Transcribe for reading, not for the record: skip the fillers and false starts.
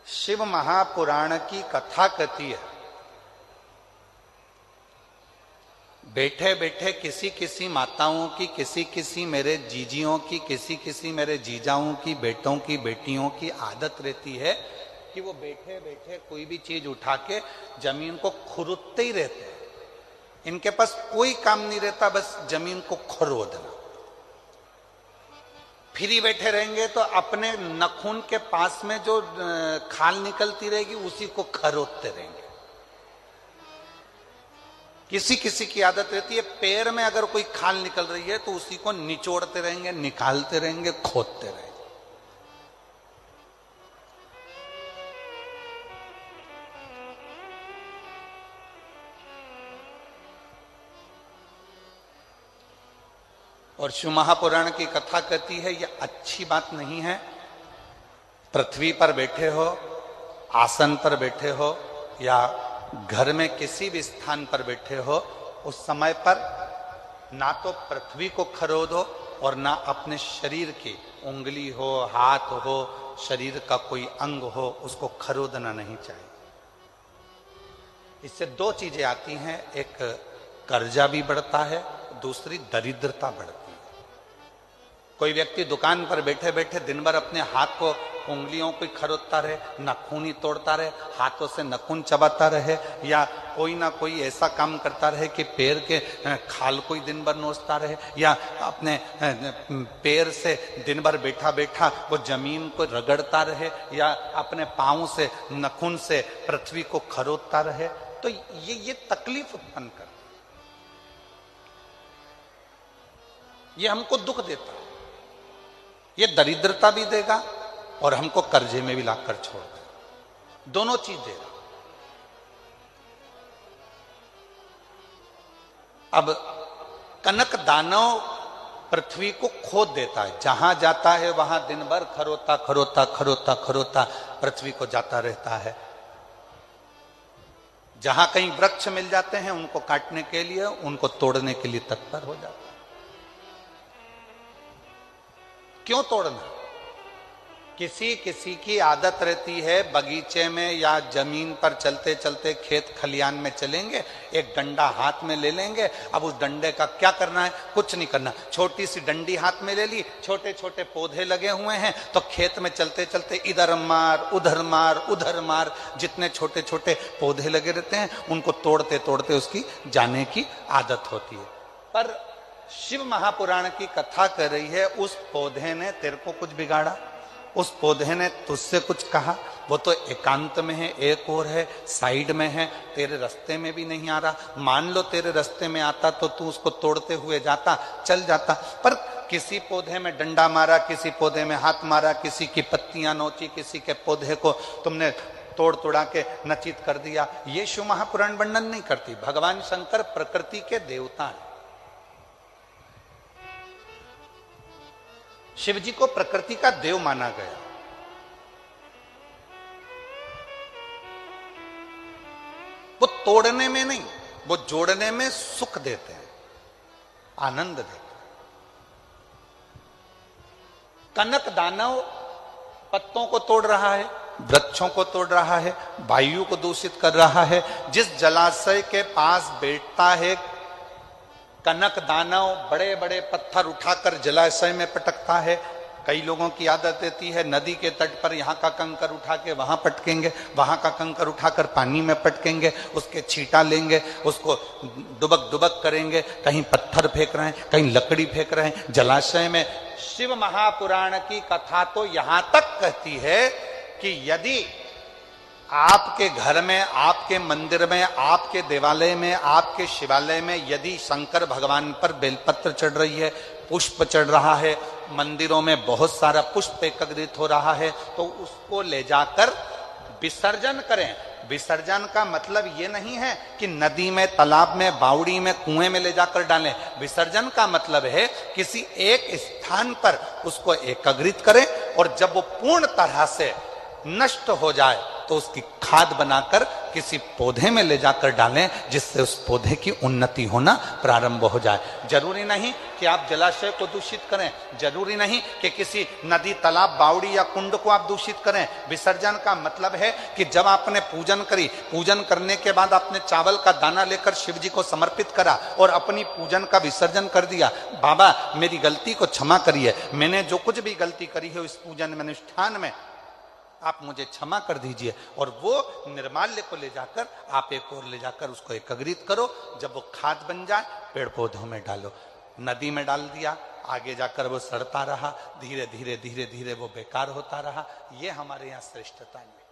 शिव महापुराण की कथा कहती है, बैठे बैठे किसी किसी माताओं की, किसी किसी मेरे जीजियों की, किसी किसी मेरे जीजाओं की, बेटों की, बेटियों की आदत रहती है कि वो बैठे बैठे कोई भी चीज उठा के जमीन को खुरदते ही रहते हैं। इनके पास कोई काम नहीं रहता, बस जमीन को खुरदना। फ्री बैठे रहेंगे तो अपने नखून के पास में जो खाल निकलती रहेगी उसी को खरोदते रहेंगे। किसी किसी की आदत रहती है, पैर में अगर कोई खाल निकल रही है तो उसी को निचोड़ते रहेंगे, निकालते रहेंगे, खोदते रहेंगे। और शिव महापुराण की कथा कहती है यह अच्छी बात नहीं है। पृथ्वी पर बैठे हो, आसन पर बैठे हो या घर में किसी भी स्थान पर बैठे हो, उस समय पर ना तो पृथ्वी को खरोदो और ना अपने शरीर की उंगली हो, हाथ हो, शरीर का कोई अंग हो, उसको खरोदना नहीं चाहिए। इससे दो चीजें आती हैं, एक कर्जा भी बढ़ता है, दूसरी दरिद्रता बढ़ती है। कोई व्यक्ति दुकान पर बैठे बैठे दिन भर अपने हाथ को, उंगलियों को खरोदता रहे, नाखून ही तोड़ता रहे, हाथों से नाखून चबाता रहे, या कोई ना कोई ऐसा काम करता रहे कि पैर के खाल को ही दिन भर नोचता रहे, या अपने पैर से दिन भर बैठा बैठा वो जमीन को रगड़ता रहे, या अपने पाँव से, नाखून से पृथ्वी को खरोदता रहे, तो ये तकलीफ उत्पन्न करता, ये हमको दुख देता है। ये दरिद्रता भी देगा और हमको कर्जे में भी लाकर छोड़ देगा, दोनों चीज देगा। अब कनक दानव पृथ्वी को खोद देता है, जहां जाता है वहां दिन भर खरोता खरोता खरोता खरोता पृथ्वी को जाता रहता है। जहां कहीं वृक्ष मिल जाते हैं उनको काटने के लिए, उनको तोड़ने के लिए तत्पर हो जाता है। क्यों तोड़ना? किसी किसी की आदत रहती है, बगीचे में या जमीन पर चलते चलते खेत खलियान में चलेंगे, एक डंडा हाथ में ले लेंगे। अब उस डंडे का क्या करना है? कुछ नहीं करना। छोटी सी डंडी हाथ में ले ली, छोटे छोटे पौधे लगे हुए हैं, तो खेत में चलते चलते इधर मार उधर मार उधर मार, जितने छोटे छोटे पौधे लगे रहते हैं उनको तोड़ते तोड़ते उसकी जाने की आदत होती है। पर शिव महापुराण की कथा कर रही है, उस पौधे ने तेरे को कुछ बिगाड़ा, उस पौधे ने तुझसे कुछ कहा? वो तो एकांत में है, एक और है, साइड में है, तेरे रास्ते में भी नहीं आ रहा। मान लो तेरे रास्ते में आता तो तू उसको तोड़ते हुए जाता, चल जाता, पर किसी पौधे में डंडा मारा, किसी पौधे में हाथ मारा, किसी की पत्तियां नोची, किसी के पौधे को तुमने तोड़ तोड़ा के नचित कर दिया। ये शिव महापुराण वर्णन नहीं करती। भगवान शंकर प्रकृति के देवता हैं। शिव जी को प्रकृति का देव माना गया। वो तोड़ने में नहीं, वो जोड़ने में सुख देते हैं, आनंद देते हैं। कनक दानव पत्तों को तोड़ रहा है, वृक्षों को तोड़ रहा है, वायु को दूषित कर रहा है। जिस जलाशय के पास बैठता है कनक दानव, बड़े बड़े पत्थर उठाकर जलाशय में पटकता है। कई लोगों की आदत रहती है, नदी के तट पर यहाँ का कंकर उठा के वहां पटकेंगे, वहां का कंकर उठाकर पानी में पटकेंगे, उसके छींटा लेंगे, उसको डुबक डुबक करेंगे, कहीं पत्थर फेंक रहे हैं, कहीं लकड़ी फेंक रहे हैं जलाशय में। शिव महापुराण की कथा तो यहां तक कहती है कि यदि आपके घर में, आपके मंदिर में, आपके देवालय में, आपके शिवालय में यदि शंकर भगवान पर बेलपत्र चढ़ रही है, पुष्प चढ़ रहा है, मंदिरों में बहुत सारा पुष्प एकत्रित हो रहा है, तो उसको ले जाकर विसर्जन करें। विसर्जन का मतलब ये नहीं है कि नदी में, तालाब में, बावड़ी में, कुएं में ले जाकर डालें। विसर्जन का मतलब है किसी एक स्थान पर उसको एकत्रित करें, और जब वो पूर्ण तरह से नष्ट हो जाए तो उसकी खाद बनाकर किसी पौधे में ले जाकर डालें जिससे उस पौधे की उन्नति होना प्रारंभ हो जाए। जरूरी नहीं कि आप जलाशय को दूषित करें, जरूरी नहीं कि किसी नदी, तालाब, बावड़ी या कुंड को आप दूषित करें। विसर्जन का मतलब है कि जब आपने पूजन करी, पूजन करने के बाद आपने चावल का दाना लेकर शिव जी को समर्पित करा और अपनी पूजन का विसर्जन कर दिया, बाबा मेरी गलती को क्षमा करिए, मैंने जो कुछ भी गलती करी है इस पूजन में, अनुष्ठान में, आप मुझे क्षमा कर दीजिए। और वो निर्माल्य को ले जाकर आप एक और ले जाकर उसको एकत्रित करो। जब वो खाद बन जाए पेड़ पौधों में डालो। नदी में डाल दिया, आगे जाकर वो सड़ता रहा, धीरे धीरे धीरे धीरे वो बेकार होता रहा। ये हमारे यहाँ श्रेष्ठता है।